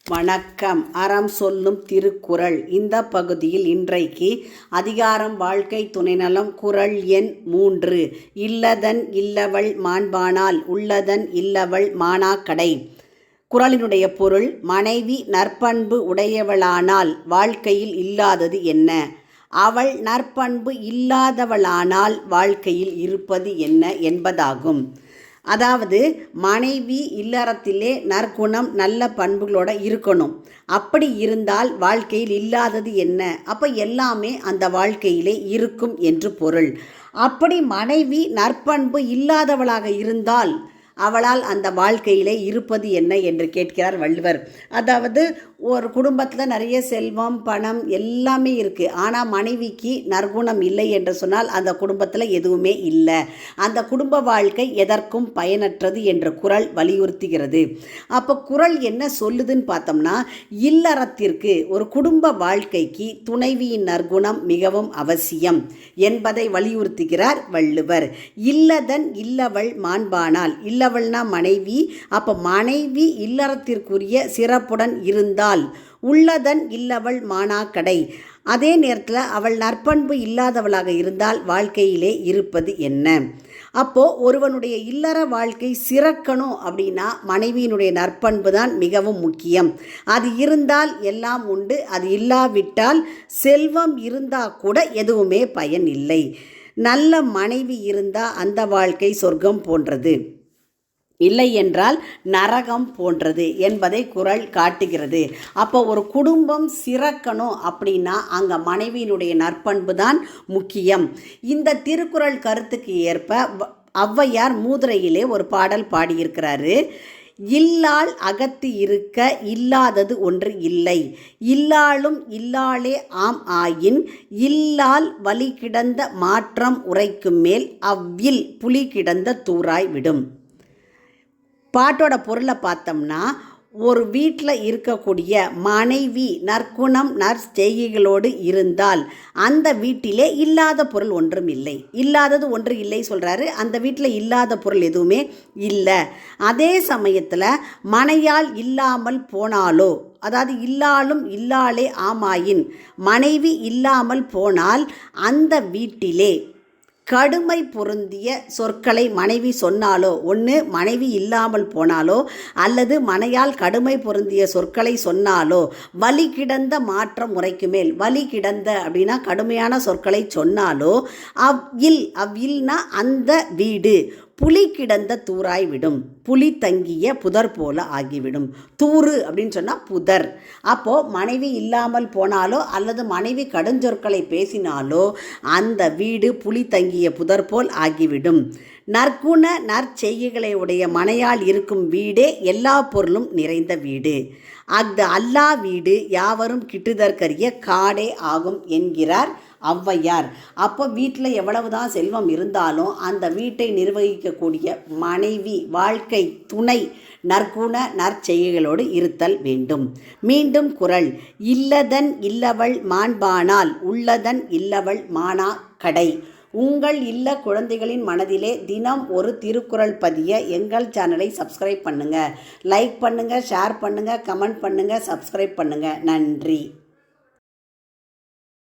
வணக்கம். அறம் சொல்லும் திருக்குறள். இந்த பகுதியில் இன்றைக்கு அதிகாரம் வாழ்க்கை துணைநலம், குறள் எண் 3. இல்லதன் இல்லவள் மாண்பானால் உள்ளதன் இல்லவள் மாணாக்கடை. குறளினுடைய பொருள்: மனைவி நற்பண்பு உடையவளானால் வாழ்க்கையில் இல்லாதது என்ன? அவள் நற்பண்பு இல்லாதவளானால் வாழ்க்கையில் இருப்பது என்ன என்பதாகும். அதாவது மனைவி இல்லறத்திலே நற்குணம் நல்ல பண்புகளோட இருக்கணும். அப்படி இருந்தால் வாழ்க்கையில் இல்லாதது என்ன? அப்போ எல்லாமே அந்த வாழ்க்கையிலே இருக்கும் என்று பொருள். அப்படி மனைவி நற்பண்பு இல்லாதவளாக இருந்தால் அவளால் அந்த வாழ்க்கையிலே இருப்பது என்ன என்று கேட்கிறார் வள்ளுவர். அதாவது ஒரு குடும்பத்தில் நிறைய செல்வம் பணம் எல்லாமே இருக்குது, ஆனால் மனைவிக்கு நற்குணம் இல்லை என்று சொன்னால் அந்த குடும்பத்தில் எதுவுமே இல்லை. அந்த குடும்ப வாழ்க்கை எதற்கும் பயனற்றது என்று குறள் வலியுறுத்துகிறது. அப்போ குறள் என்ன சொல்லுதுன்னு பார்த்தோம்னா, இல்லறத்திற்கு ஒரு குடும்ப வாழ்க்கைக்கு துணைவியின் நற்குணம் மிகவும் அவசியம் என்பதை வலியுறுத்துகிறார் வள்ளுவர். இல்லதன் இல்லவள் மாண்பானால், இல்லவள்னா மனைவி. அப்போ மனைவி இல்லறத்திற்குரிய சிறப்புடன் இருந்தால் உள்ளதன் இல்லவள் மாணாக்கடை. அதே நேரத்தில் அவள் நற்பண்பு இல்லாதவளாக இருந்தால் வாழ்க்கையிலே இருப்பது என்ன? அப்போ ஒருவனுடைய இல்லற வாழ்க்கை சிறக்கணும் அப்படின்னா மனைவியினுடைய நற்பண்பு தான் மிகவும் முக்கியம். அது இருந்தால் எல்லாம் உண்டு, அது இல்லாவிட்டால் செல்வம் இருந்தால் கூட எதுவுமே பயன் இல்லை. நல்ல மனைவி இருந்தால் அந்த வாழ்க்கை சொர்க்கம் போன்றது, இல்லை என்றால் நரகம் போன்றது என்பதை குறள் காட்டுகிறது. அப்போ ஒரு குடும்பம் சிறக்கணும் அப்படின்னா அங்கே மனைவியினுடைய நற்பண்பு தான் முக்கியம். இந்த திருக்குறள் கருத்துக்கு ஏற்ப ஔவையார் மூதுரையிலே ஒரு பாடல் பாடியிருக்கிறாரு. இல்லாள் அகத்து இருக்க இல்லாதது ஒன்று இல்லை, இல்லாளும் இல்லாளே ஆம் ஆயின் இல்லால் வலி கிடந்த மாற்றம் உரைக்கும் மேல் அவ்வில் புலி கிடந்த தூராய் விடும். பாட்டோட பொருளை பார்த்தோம்னா, ஒரு வீட்டில் இருக்கக்கூடிய மனைவி நற்குணம் நற்செய்கைகளோடு இருந்தால் அந்த வீட்டிலே இல்லாத பொருள் ஒன்றும் இல்லை. இல்லாதது ஒன்று இல்லை சொல்கிறாரு. அந்த வீட்டில் இல்லாத பொருள் எதுவுமே இல்லை. அதே சமயத்தில் மனையால் இல்லாமல் போனாலோ, அதாவது இல்லாலும் இல்லாளே ஆமாயின், மனைவி இல்லாமல் போனால் அந்த வீட்டிலே கடுமை பொருந்திய சொற்களை மனைவி சொன்னாலோ, ஒன்று மனைவி இல்லாமல் போனாலோ அல்லது மனையால் கடுமை பொருந்திய சொற்களை சொன்னாலோ வலி கிடந்த மாற்றம் முறைக்கு மேல், வலி கிடந்த அப்படின்னா கடுமையான சொற்களை சொன்னாலோ அவ்வில்னா அந்த வீடு புலி கிடந்த தூராய் விடும், புலி தங்கிய புதர் போல ஆகிவிடும். தூறு அப்படின்னு சொன்னால் புதர். அப்போது மனைவி இல்லாமல் போனாலோ அல்லது மனைவி கடுஞ்சொற்களை பேசினாலோ அந்த வீடு புலி தங்கிய புதர் போல் ஆகிவிடும். நற்குண நற்செய்கைகளை உடைய மனையால் இருக்கும் வீடே எல்லா பொருளும் நிறைந்த வீடு. அஃது அல்லா வீடு யாவரும் கிட்டுதற்கரிய காடே ஆகும் என்கிறார் ஔவையார். அப்போ வீட்டில் எவ்வளவுதான் செல்வம் இருந்தாலும் அந்த வீட்டை நிர்வகிக்கக்கூடிய மனைவி, வாழ்க்கை துணை நற்குண நற்செய்கைகளோடு இருத்தல் வேண்டும். மீண்டும் குறள்: இல்லதன் இல்லவள் மாண்பானால் உள்ளதன் இல்லவள் மாணா கடை. உங்கள் இல்ல குழந்தைகளின் மனதிலே தினம் ஒரு திருக்குறள் பதிய எங்கள் சேனலை சப்ஸ்கிரைப் பண்ணுங்கள். லைக் பண்ணுங்கள், ஷேர் பண்ணுங்கள், கமெண்ட் பண்ணுங்கள், சப்ஸ்கிரைப் பண்ணுங்கள். நன்றி.